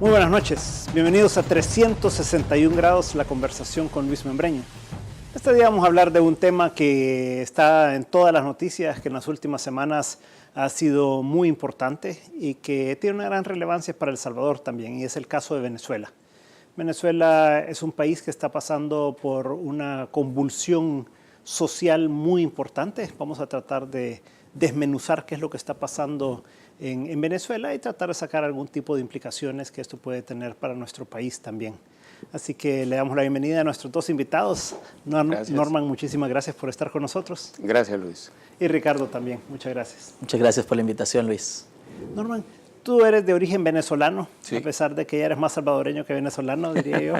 Muy buenas noches, bienvenidos a 361 grados, la conversación con Luis Membreño. Este día vamos a hablar de un tema que está en todas las noticias, que en las últimas semanas ha sido muy importante y que tiene una gran relevancia para El Salvador también, y es el caso de Venezuela. Venezuela es un país que está pasando por una convulsión social muy importante. Vamos a tratar de desmenuzar qué es lo que está pasando en Venezuela y tratar de sacar algún tipo de implicaciones que esto puede tener para nuestro país también. Así que le damos la bienvenida a nuestros dos invitados. Norman, muchísimas gracias por estar con nosotros. Gracias, Luis. Y Ricardo también, muchas gracias. Muchas gracias por la invitación, Luis. Norman, tú eres de origen venezolano, sí, a pesar de que ya eres más salvadoreño que venezolano, diría yo.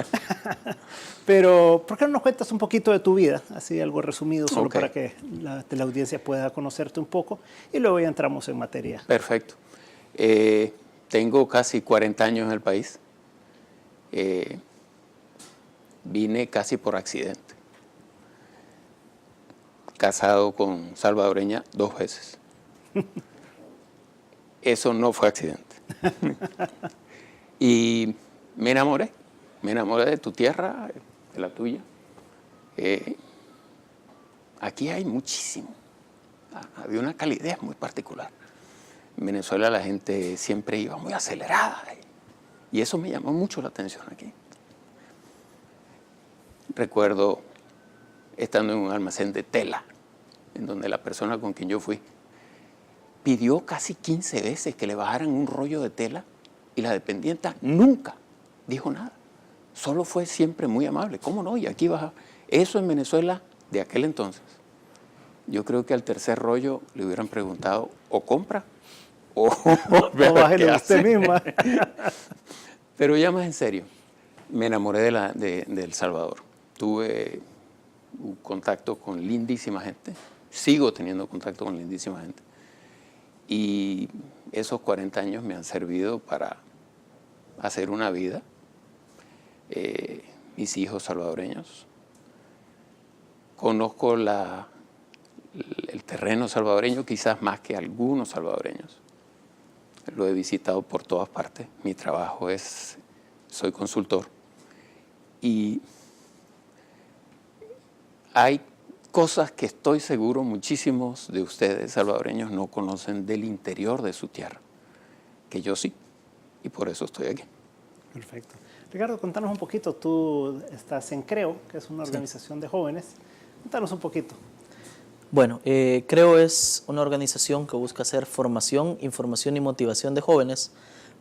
Pero, ¿por qué no nos cuentas un poquito de tu vida? Así algo resumido, solo para que la audiencia pueda conocerte un poco. Y luego ya entramos en materia. Perfecto. Tengo casi 40 años en el país. Vine casi por accidente. Casado con salvadoreña 2 veces. Eso no fue accidente. Y me enamoré de tu tierra, de la tuya. Aquí hay muchísimo, había una calidez muy particular. En Venezuela la gente siempre iba muy acelerada y eso me llamó mucho la atención aquí. Recuerdo estando en un almacén de tela, en donde la persona con quien yo fui pidió casi 15 veces que le bajaran un rollo de tela y la dependienta nunca dijo nada. Solo fue siempre muy amable. ¿Cómo no? Y aquí baja. Eso en Venezuela de aquel entonces. Yo creo que al tercer rollo le hubieran preguntado o compra o bájele usted misma. Pero ya más en serio, me enamoré de El Salvador. Tuve un contacto con lindísima gente. Sigo teniendo contacto con lindísima gente. Y esos 40 años me han servido para hacer una vida. Mis hijos salvadoreños. Conozco el terreno salvadoreño quizás más que algunos salvadoreños. Lo he visitado por todas partes. Mi trabajo soy consultor. Y hay cosas que estoy seguro muchísimos de ustedes salvadoreños no conocen del interior de su tierra, que yo sí, y por eso estoy aquí. Perfecto. Ricardo, contanos un poquito, tú estás en CREO, que es una organización de jóvenes. Contanos un poquito. Bueno, CREO es una organización que busca hacer formación, información y motivación de jóvenes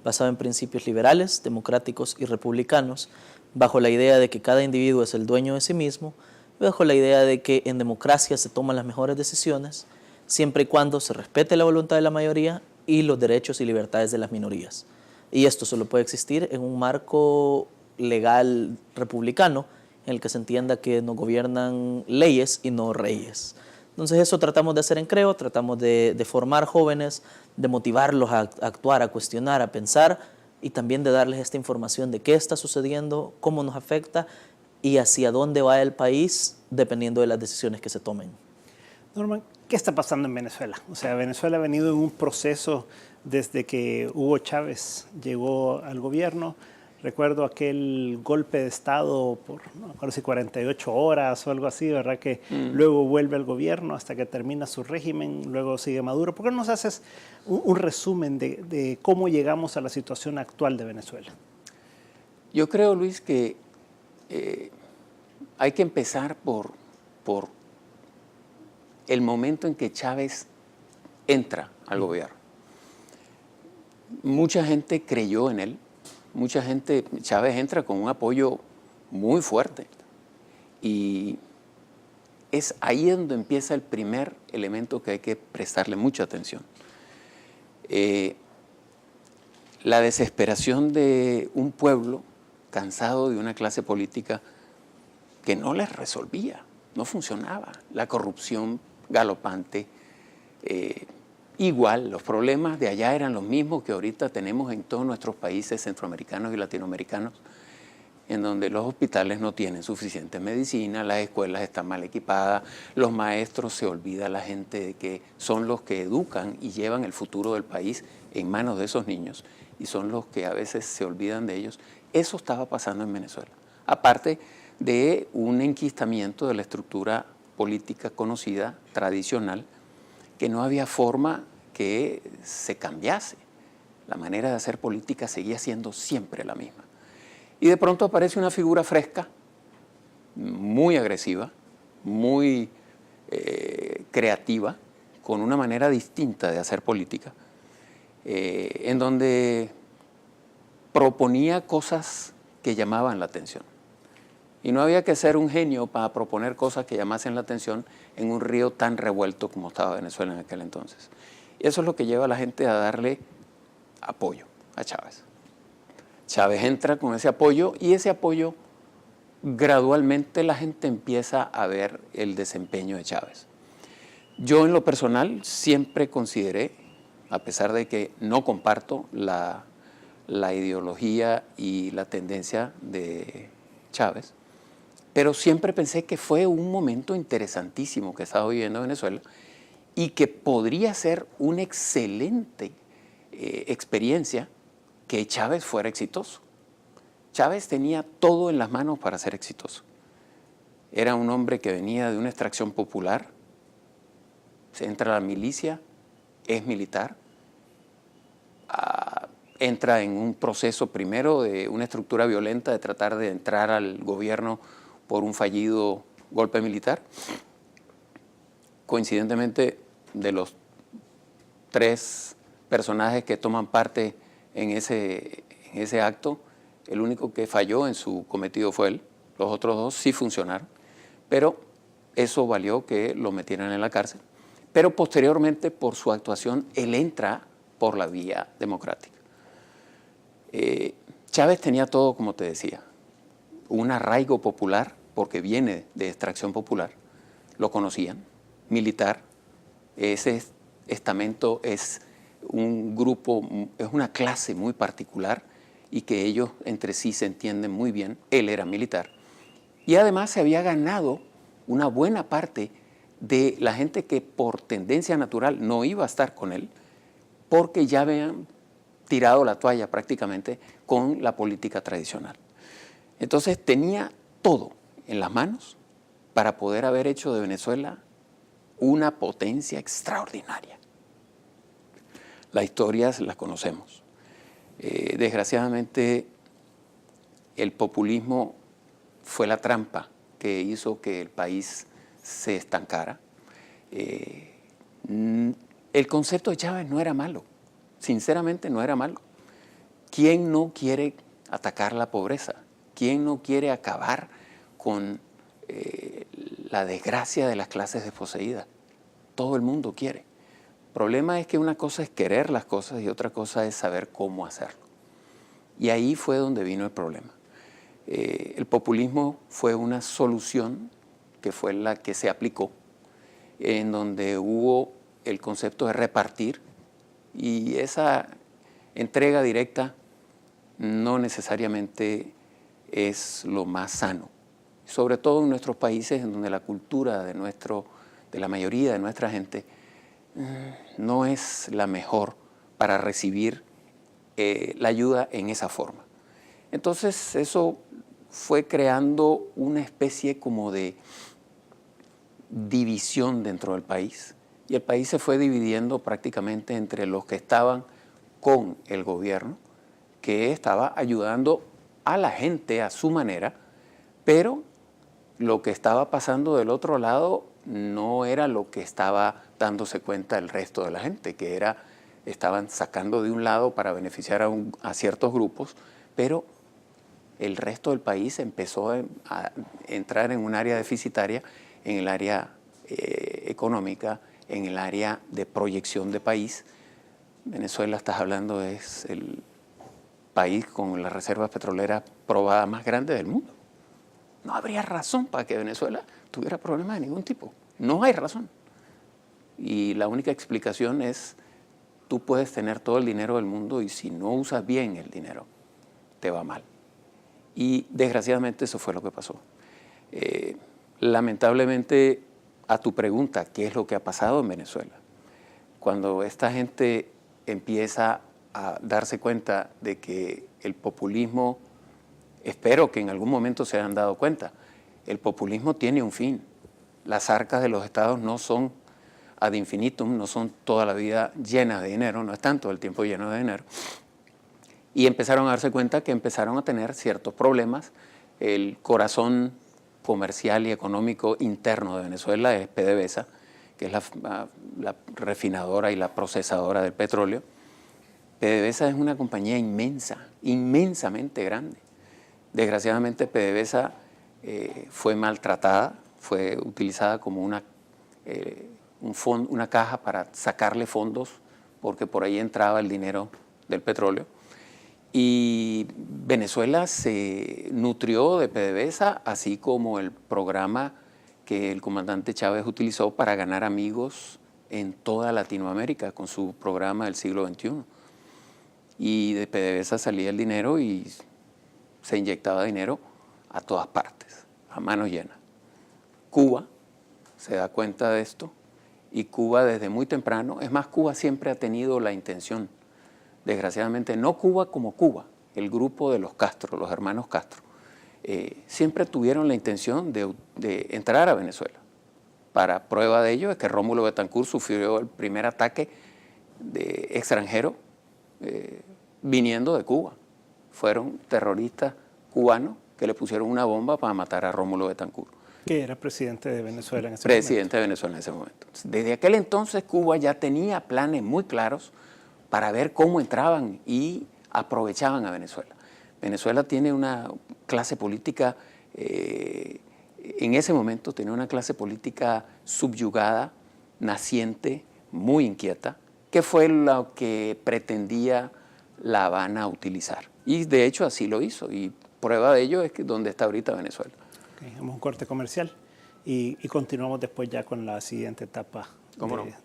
basada en principios liberales, democráticos y republicanos, bajo la idea de que cada individuo es el dueño de sí mismo, bajo la idea de que en democracia se toman las mejores decisiones, siempre y cuando se respete la voluntad de la mayoría y los derechos y libertades de las minorías. Y esto solo puede existir en un marco legal republicano en el que se entienda que nos gobiernan leyes y no reyes. Entonces eso tratamos de hacer en CREO, tratamos de formar jóvenes, de motivarlos a actuar, a cuestionar, a pensar y también de darles esta información de qué está sucediendo, cómo nos afecta y hacia dónde va el país dependiendo de las decisiones que se tomen. Norman, ¿qué está pasando en Venezuela? O sea, Venezuela ha venido en un proceso desde que Hugo Chávez llegó al gobierno. Recuerdo aquel golpe de Estado por, no me acuerdo si 48 horas o algo así, ¿verdad? Que luego vuelve al gobierno hasta que termina su régimen, luego sigue Maduro. ¿Por qué no nos haces un resumen de cómo llegamos a la situación actual de Venezuela? Yo creo, Luis, que hay que empezar por el momento en que Chávez entra al gobierno. Mucha gente creyó en él. Chávez entra con un apoyo muy fuerte y es ahí donde empieza el primer elemento que hay que prestarle mucha atención. La desesperación de un pueblo cansado de una clase política que no les resolvía, no funcionaba, la corrupción galopante, igual, los problemas de allá eran los mismos que ahorita tenemos en todos nuestros países centroamericanos y latinoamericanos, en donde los hospitales no tienen suficiente medicina, las escuelas están mal equipadas, los maestros se olvida la gente de que son los que educan y llevan el futuro del país en manos de esos niños. y son los que a veces se olvidan de ellos. Eso estaba pasando en Venezuela. Aparte de un enquistamiento de la estructura política conocida, tradicional, que no había forma que se cambiase. La manera de hacer política seguía siendo siempre la misma. Y de pronto aparece una figura fresca, muy agresiva, muy creativa, con una manera distinta de hacer política, en donde proponía cosas que llamaban la atención. Y no había que ser un genio para proponer cosas que llamasen la atención en un río tan revuelto como estaba Venezuela en aquel entonces. Y eso es lo que lleva a la gente a darle apoyo a Chávez. Chávez entra con ese apoyo y ese apoyo gradualmente la gente empieza a ver el desempeño de Chávez. Yo en lo personal siempre consideré, a pesar de que no comparto la ideología y la tendencia de Chávez, pero siempre pensé que fue un momento interesantísimo que estaba viviendo Venezuela y que podría ser una excelente experiencia que Chávez fuera exitoso. Chávez tenía todo en las manos para ser exitoso. Era un hombre que venía de una extracción popular, se entra a la milicia, es militar, entra en un proceso primero de una estructura violenta de tratar de entrar al gobierno por un fallido golpe militar. Coincidentemente, de los 3 personajes que toman parte en ese acto, el único que falló en su cometido fue él. Los otros 2 sí funcionaron, pero eso valió que lo metieran en la cárcel. Pero posteriormente, por su actuación, él entra por la vía democrática. Chávez tenía todo, como te decía, un arraigo popular, porque viene de extracción popular, lo conocían, militar. Ese estamento es un grupo, es una clase muy particular y que ellos entre sí se entienden muy bien. Él era militar y además se había ganado una buena parte de la gente que por tendencia natural no iba a estar con él, porque ya habían tirado la toalla prácticamente con la política tradicional. Entonces tenía todo en las manos para poder haber hecho de Venezuela una potencia extraordinaria. Las historias las conocemos. Desgraciadamente, el populismo fue la trampa que hizo que el país se estancara. El concepto de Chávez no era malo, sinceramente no era malo. ¿Quién no quiere atacar la pobreza? ¿Quién no quiere acabar con la desgracia de las clases desposeídas? Todo el mundo quiere. El problema es que una cosa es querer las cosas y otra cosa es saber cómo hacerlo. Y ahí fue donde vino el problema. El populismo fue una solución que fue la que se aplicó, en donde hubo el concepto de repartir, y esa entrega directa no necesariamente es lo más sano, sobre todo en nuestros países en donde la cultura de la mayoría de nuestra gente no es la mejor para recibir la ayuda en esa forma. Entonces eso fue creando una especie como de división dentro del país, y el país se fue dividiendo prácticamente entre los que estaban con el gobierno, que estaba ayudando a la gente a su manera, pero lo que estaba pasando del otro lado no era lo que estaba dándose cuenta el resto de la gente, que estaban sacando de un lado para beneficiar a ciertos grupos, pero el resto del país empezó a entrar en un área deficitaria, en el área económica, en el área de proyección de país. Venezuela, estás hablando, es el país con las reservas petroleras probadas más grandes del mundo. No habría razón para que Venezuela tuviera problemas de ningún tipo. No hay razón. Y la única explicación es, tú puedes tener todo el dinero del mundo y si no usas bien el dinero, te va mal. Y desgraciadamente eso fue lo que pasó. Lamentablemente, a tu pregunta, ¿qué es lo que ha pasado en Venezuela? Cuando esta gente empieza a darse cuenta de que el populismo, espero que en algún momento se hayan dado cuenta, el populismo tiene un fin. Las arcas de los estados no son ad infinitum, no son toda la vida llenas de dinero, no están todo el tiempo llenos de dinero. Y empezaron a darse cuenta que empezaron a tener ciertos problemas. El corazón comercial y económico interno de Venezuela es PDVSA, que es la refinadora y la procesadora del petróleo. PDVSA es una compañía inmensa, inmensamente grande. Desgraciadamente PDVSA fue maltratada, fue utilizada como una caja para sacarle fondos, porque por ahí entraba el dinero del petróleo. Y Venezuela se nutrió de PDVSA, así como el programa que el comandante Chávez utilizó para ganar amigos en toda Latinoamérica con su programa del siglo XXI. Y de PDVSA salía el dinero y se inyectaba dinero a todas partes, a manos llenas. Cuba se da cuenta de esto y Cuba desde muy temprano, es más, Cuba siempre ha tenido la intención, desgraciadamente, no Cuba como Cuba, el grupo de los Castro, los hermanos Castro, siempre tuvieron la intención de entrar a Venezuela. Para prueba de ello es que Rómulo Betancourt sufrió el primer ataque de extranjero viniendo de Cuba. Fueron terroristas cubanos que le pusieron una bomba para matar a Rómulo Betancourt. Que era presidente de Venezuela en ese momento. Presidente momento. de Venezuela en ese momento. Desde aquel entonces Cuba ya tenía planes muy claros para ver cómo entraban y aprovechaban a Venezuela. Venezuela tiene una clase política, en ese momento tenía una clase política subyugada, naciente, muy inquieta, que fue lo que pretendía La Habana utilizar. Y de hecho así lo hizo, y prueba de ello es que donde está ahorita Venezuela. Okay, hacemos un corte comercial y continuamos después ya con la siguiente etapa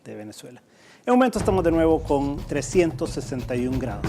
de Venezuela. En un momento estamos de nuevo con 361 grados.